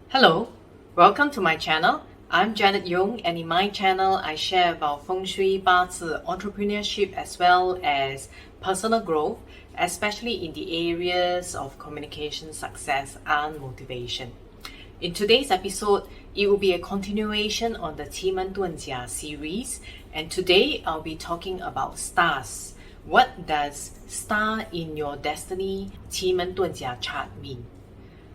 Hello, welcome to my channel. I'm Janet Yong, and in my channel I share about feng shui, Bazi, entrepreneurship as well as personal growth, especially in the areas of communication, success and motivation. In today's episode, it will be a continuation on the Qi Men Dun Jia series, and today I'll be talking about stars. What does star in your destiny Qi Men Dun Jia chart mean?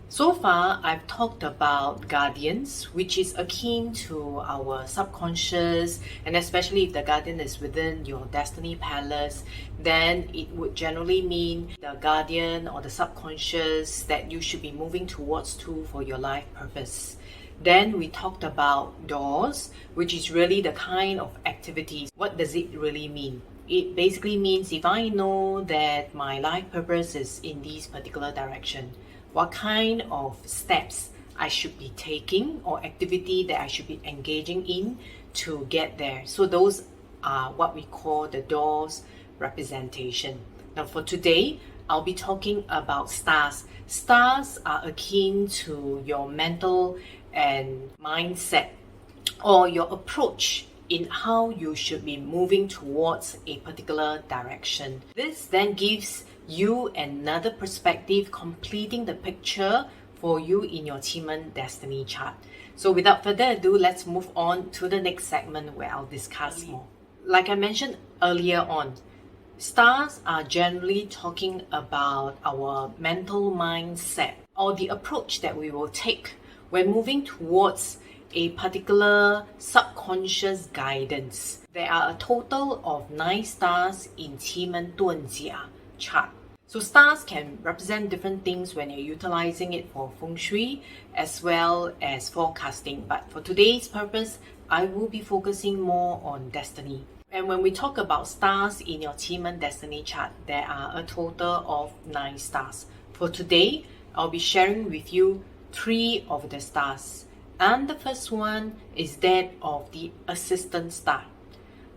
So far, I've talked about guardians, which is akin to our subconscious, and especially if the guardian is within your destiny palace, then it would generally mean the guardian or the subconscious that you should be moving towards to for your life purpose. Then we talked about doors, which is really the kind of activities. What does it really mean? It basically means if I know that my life purpose is in this particular direction, what kind of steps I should be taking or activity that I should be engaging in to get there. So those are what we call the doors representation. Now for today, I'll be talking about stars. Stars are akin to your mental and mindset or your approach in how you should be moving towards a particular direction. This then gives you another perspective, completing the picture for you in your Qi Men destiny chart. So without further ado, let's move on to the next segment where I'll discuss more. Like I mentioned earlier on, stars are generally talking about our mental mindset or the approach that we will take when moving towards a particular subconscious guidance. There are a total of 9 stars in Qi Men Dun Jia chart. So stars can represent different things when you're utilizing it for feng shui as well as forecasting. But for today's purpose, I will be focusing more on destiny. And when we talk about stars in your Qi Men destiny chart, there are a total of 9 stars. For today, I'll be sharing with you 3 of the stars. And the first one is that of the assistant star.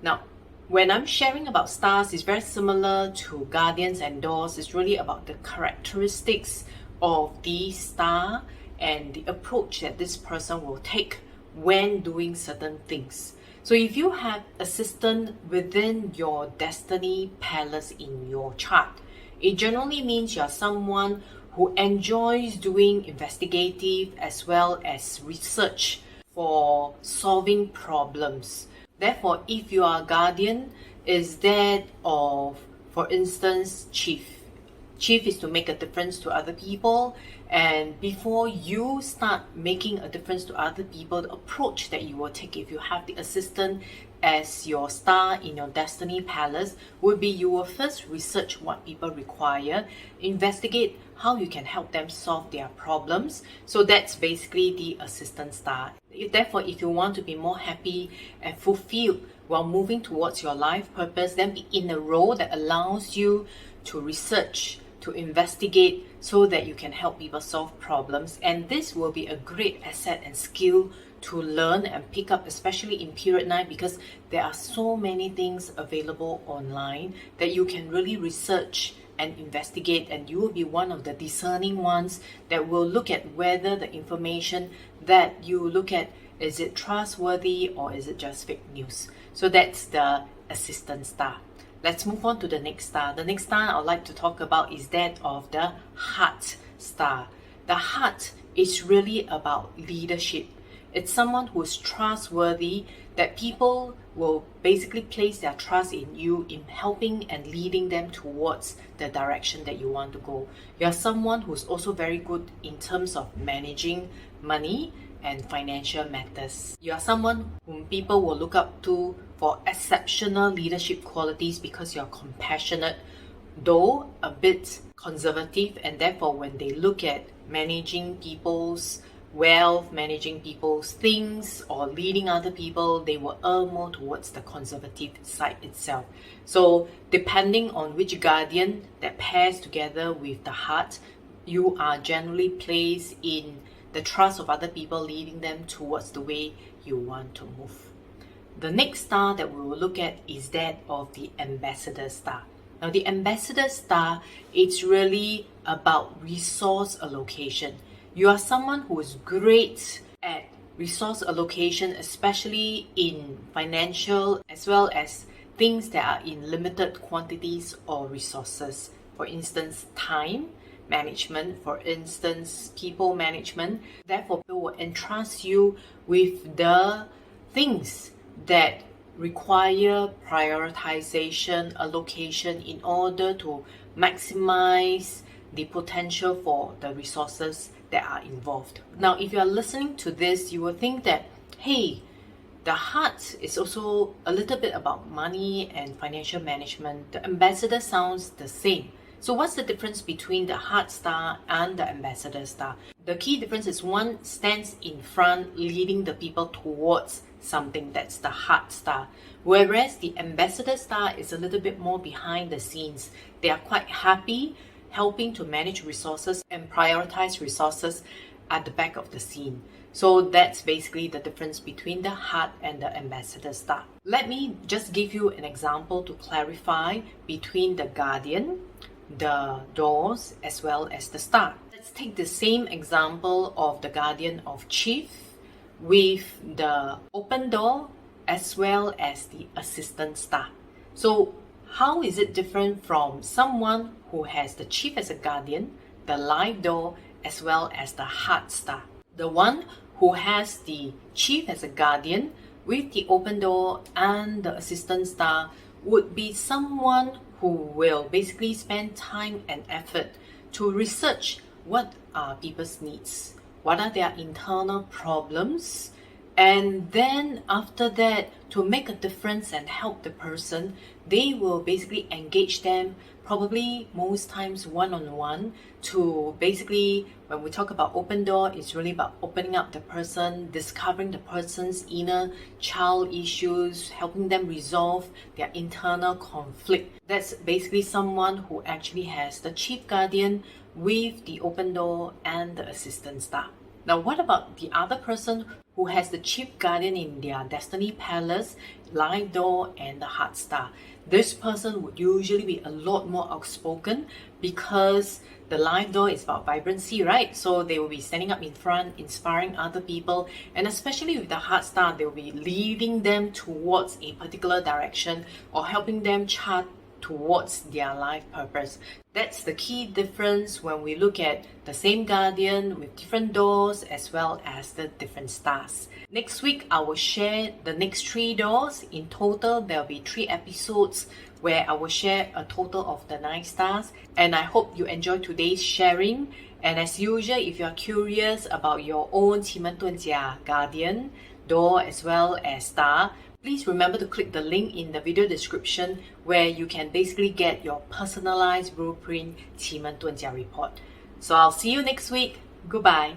Now, when I'm sharing about stars, it's very similar to guardians and doors. It's really about the characteristics of the star and the approach that this person will take when doing certain things. So if you have assistant within your destiny palace in your chart, it generally means you're someone who enjoys doing investigative as well as research for solving problems. Therefore, if you are a guardian, is that of, for instance, chief. Chief is to make a difference to other people, and before you start making a difference to other people, the approach that you will take if you have the assistant as your star in your destiny palace would be you will first research what people require, investigate how you can help them solve their problems. So that's basically the assistant star. Therefore, if you want to be more happy and fulfilled while moving towards your life purpose, then be in a role that allows you to research, to investigate, so that you can help people solve problems. And this will be a great asset and skill to learn and pick up, especially in period 9, because there are so many things available online that you can really research and investigate, and you will be one of the discerning ones that will look at whether the information that you look at, is it trustworthy or is it just fake news. So that's the assistant star. Let's move on to the next star. The next star I'd like to talk about is that of the heart star. The heart is really about leadership. It's someone who is trustworthy, that people will basically place their trust in you in helping and leading them towards the direction that you want to go. You're someone who's also very good in terms of managing money and financial matters. You are someone whom people will look up to for exceptional leadership qualities because you're compassionate, though a bit conservative, and therefore when they look at managing people's wealth, managing people's things, or leading other people, they will err more towards the conservative side itself. So depending on which guardian that pairs together with the heart, you are generally placed in the trust of other people, leading them towards the way you want to move. The next star that we will look at is that of the ambassador star. Now, the ambassador star, it's really about resource allocation. You are someone who is great at resource allocation, especially in financial as well as things that are in limited quantities or resources. For instance, time management, for instance, people management. Therefore, people will entrust you with the things that require prioritization, allocation in order to maximize the potential for the resources that are involved. Now, if you are listening to this, you will think that, hey, the heart is also a little bit about money and financial management. The ambassador sounds the same. So what's the difference between the heart star and the ambassador star? The key difference is one stands in front, leading the people towards something. That's the heart star. Whereas the ambassador star is a little bit more behind the scenes. They are quite happy helping to manage resources and prioritize resources at the back of the scene. So that's basically the difference between the heart and the ambassador star. Let me just give you an example to clarify between the guardian, the doors, as well as the star. Let's take the same example of the guardian of chief with the open door as well as the assistant star. So how is it different from someone who has the chief as a guardian, the life door, as well as the heart star? The one who has the chief as a guardian with the open door and the assistant star would be someone who will basically spend time and effort to research what are people's needs, what are their internal problems, and then after that, to make a difference and help the person, they will basically engage them, probably most times one-on-one, to basically, when we talk about open door, it's really about opening up the person, discovering the person's inner child issues, helping them resolve their internal conflict. That's basically someone who actually has the chief guardian with the open door and the assistant star. Now, what about the other person who has the chief guardian in their destiny palace, life door, and the heart star? This person would usually be a lot more outspoken because the life door is about vibrancy, right? So they will be standing up in front, inspiring other people, and especially with the heart star, they will be leading them towards a particular direction or helping them chart towards their life purpose. That's the key difference when we look at the same guardian with different doors as well as the different stars. Next week, I will share the next 3 doors. In total, there will be 3 episodes where I will share a total of the 9 stars. And I hope you enjoyed today's sharing. And as usual, if you are curious about your own Qi Men Dun Jia guardian, door as well as star, please remember to click the link in the video description where you can basically get your personalized blueprint Qi Men Dun Jia report. So I'll see you next week. Goodbye.